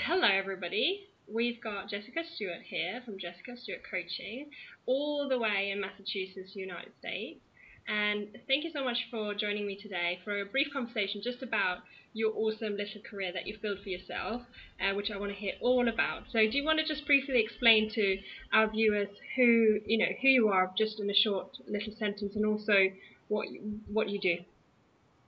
hello everybody. We've got Jessica Stewart here from Jessica Stewart Coaching, all the way in Massachusetts, United States. And thank you so much for joining me today for a brief conversation just about your awesome little career that you've built for yourself, which I want to hear all about. So, do you want to just briefly explain to our viewers who you are, just in a short little sentence, and also what you do?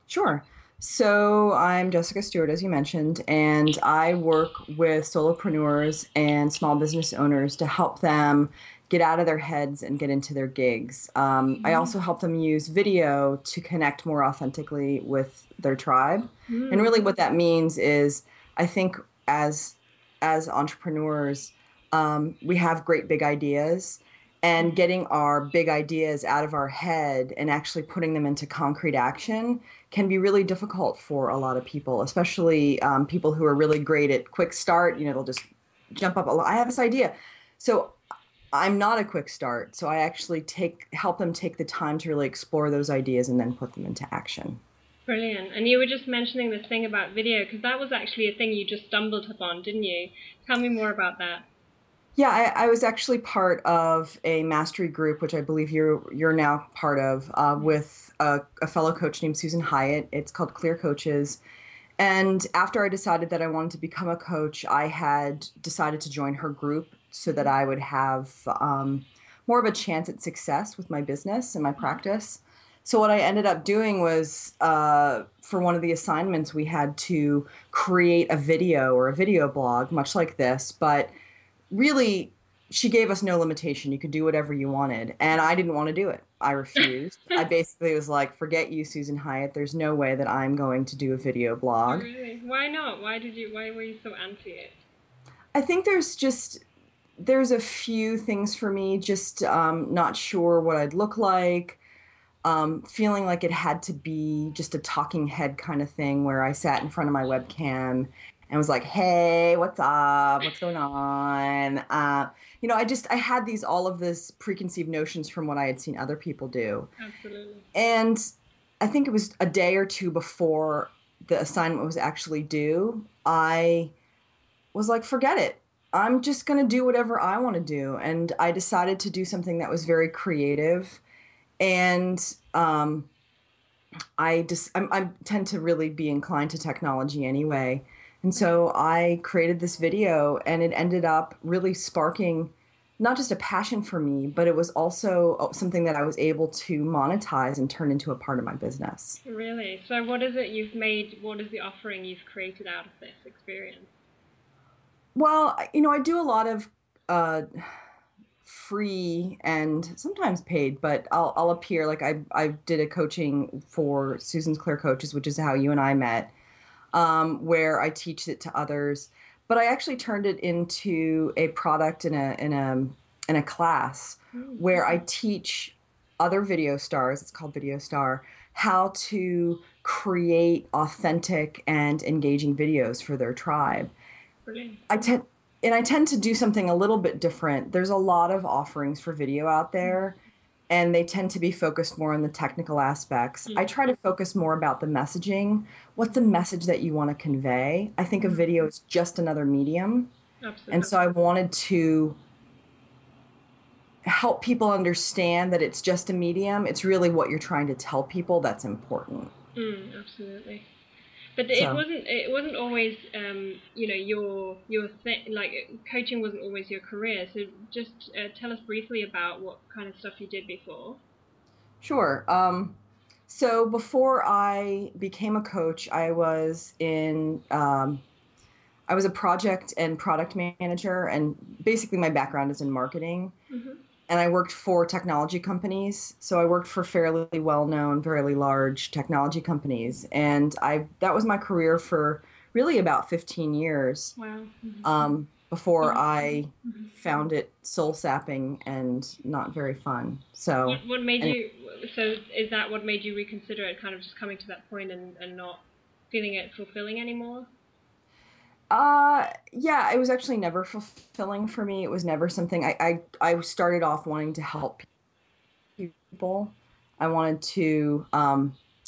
Sure. So I'm Jessica Stewart, as you mentioned, and I work with solopreneurs and small business owners to help them get out of their heads and get into their gigs. I also help them use video to connect more authentically with their tribe. And Mm, really what that means is I think as as entrepreneurs, we have great big ideas and getting our big ideas out of our head and actually putting them into concrete action can be really difficult for a lot of people, especially people who are really great at quick start. They'll just jump up. I have this idea. So I'm not a quick start. So I actually help them take the time to really explore those ideas and then put them into action. brilliant. And you were just mentioning this thing about video, because that was actually a thing you just stumbled upon, didn't you? Tell me more about that. Yeah, I was actually part of a mastery group, which I believe you're now part of, with a fellow coach named Susan Hyatt. It's called Clear Coaches. And after I decided that I wanted to become a coach, I had decided to join her group so that I would have more of a chance at success with my business and my practice. So what I ended up doing was, for one of the assignments, we had to create a video or a video blog, much like this, but really, she gave us no limitation. You could do whatever you wanted. And I didn't want to do it. I refused. I basically was like, forget you, Susan Hyatt. There's no way that I'm going to do a video blog. Really? Why not? Why were you so anti it? I think there's a few things for me, just not sure what I'd look like, feeling like it had to be just a talking head kind of thing where I sat in front of my webcam and was like, "Hey, what's up? What's going on?" I had all of this preconceived notions from what I had seen other people do, Absolutely. and I think it was a day or two before the assignment was actually due. I was like, "Forget it. I'm just going to do whatever I want to do," and I decided to do something that was very creative and I tend to really be inclined to technology anyway. And so I created this video and it ended up really sparking not just a passion for me, but it was also something that I was able to monetize and turn into a part of my business. Really? So what is it you've made? What is the offering you've created out of this experience? Well, I do a lot of uh, free and sometimes paid, but I'll appear like I did a coaching for Susan's Clear Coaches, which is how you and I met, where I teach it to others. But I actually turned it into a product in a class Mm. where I teach other video stars. It's called Video Star, how to create authentic and engaging videos for their tribe. Brilliant. I tend and I tend to do something a little bit different. There's a lot of offerings for video out there, and they tend to be focused more on the technical aspects. I Mm. try to focus more about the messaging. What's the message that you want to convey? I think a Mm. video is just another medium. And Absolutely. so I wanted to help people understand that it's just a medium. It's really what you're trying to tell people that's important. Absolutely. But So, it wasn't always your thing, like coaching wasn't always your career. So just tell us briefly about what kind of stuff you did before. sure. So before I became a coach, I was a project and product manager, and basically my background is in marketing. Hmm. And I worked for technology companies. So I worked for fairly well-known, fairly large technology companies, and I that was my career for really about 15 years Wow. before Mhm. I found it soul-sapping and not very fun. So, What made anyway. you? So is that what made you reconsider it? Kind of just coming to that point and not feeling it fulfilling anymore. Yeah, it was actually never fulfilling for me. It was never something I started off wanting to help people. I wanted to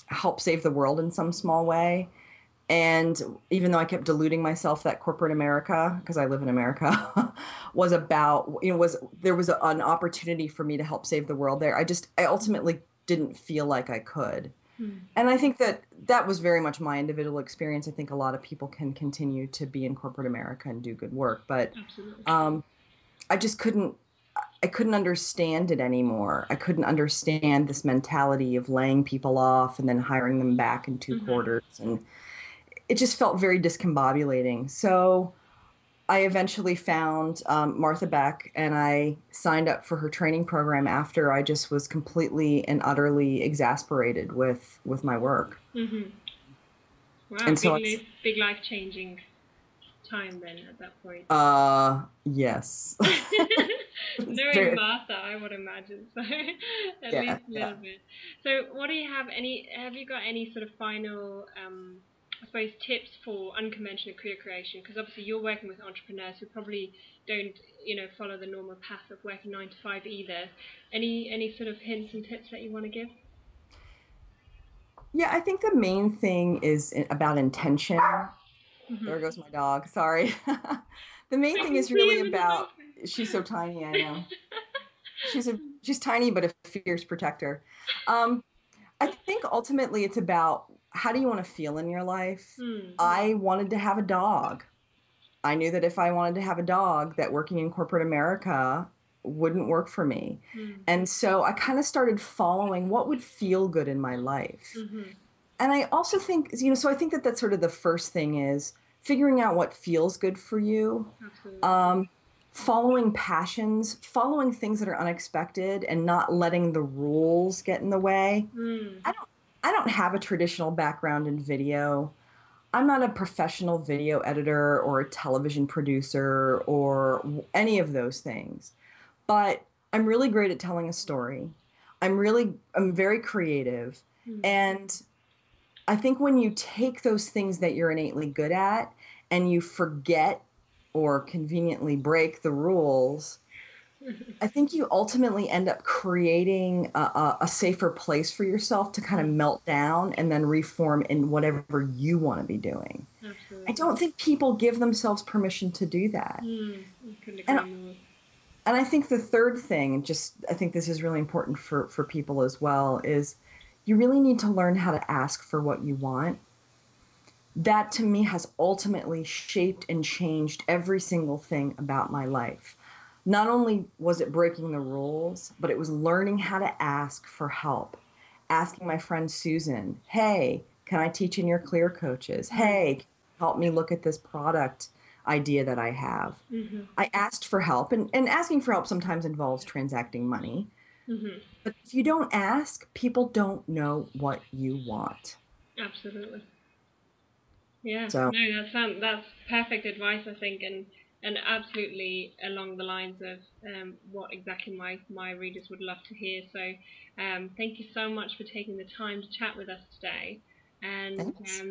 help save the world in some small way. And even though I kept deluding myself that corporate America, because I live in America, was about, was there was an opportunity for me to help save the world there. I ultimately didn't feel like I could. Mm. And I think that that was very much my individual experience. I think a lot of people can continue to be in corporate America and do good work, but Absolutely. I just couldn't understand it anymore. I couldn't understand this mentality of laying people off and then hiring them back in two Mm-hmm. quarters. And it just felt very discombobulating. So I eventually found Martha Beck and I signed up for her training program after I just was completely and utterly exasperated with my work. Mm-hmm. Wow, And so it's big life changing time then at that point. yes. It's Knowing very, Martha, I would imagine so. At yeah, least a little yeah. bit. So, what do you have? Have you got any sort of final, I suppose, tips for unconventional career creation? Because obviously you're working with entrepreneurs who probably don't, follow the normal path of working 9 to 5 either. Any sort of hints and tips that you want to give? Yeah, I think the main thing is about intention. Hmm. There goes my dog. Sorry. The main I thing can is see really him in the about, she's so tiny, I know. She's tiny but a fierce protector. Um, I think ultimately it's about how do you want to feel in your life? background. I wanted to have a dog. I knew that if I wanted to have a dog, that working in corporate America wouldn't work for me. Hmm. And so I kind of started following what would feel good in my life. Hmm. And I also think, so I think that that's sort of the first thing is figuring out what feels good for you, Absolutely. um, following passions, following things that are unexpected, and not letting the rules get in the way. Hmm. I don't, I don't have a traditional background in video. I'm not a professional video editor or a television producer or any of those things, but I'm really great at telling a story. I'm very creative. Hmm. And I think when you take those things that you're innately good at and you forget or conveniently break the rules, I think you ultimately end up creating a safer place for yourself to kind of Hmm. melt down and then reform in whatever you want to be doing. I Absolutely. don't think people give themselves permission to do that. Hmm. I couldn't And agree more. and I think the third thing, just I think this is really important for people as well, is you really need to learn how to ask for what you want. That to me has ultimately shaped and changed every single thing about my life. Not only was it breaking the rules, but it was learning how to ask for help. Asking my friend Susan, hey, can I teach in your clear coaches? Hmm. Hey, help me look at this product idea that I have. Hmm. I asked for help, and asking for help sometimes involves transacting money. Hmm. But if you don't ask, people don't know what you want. Absolutely. Yeah. So, No, that's perfect advice, I think, and absolutely along the lines of what exactly my readers would love to hear. So, thank you so much for taking the time to chat with us today, and thanks.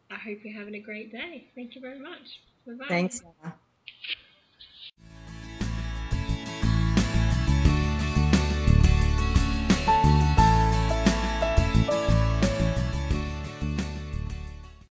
I hope you're having a great day. Thank you very much. Bye bye. Thanks, Jana.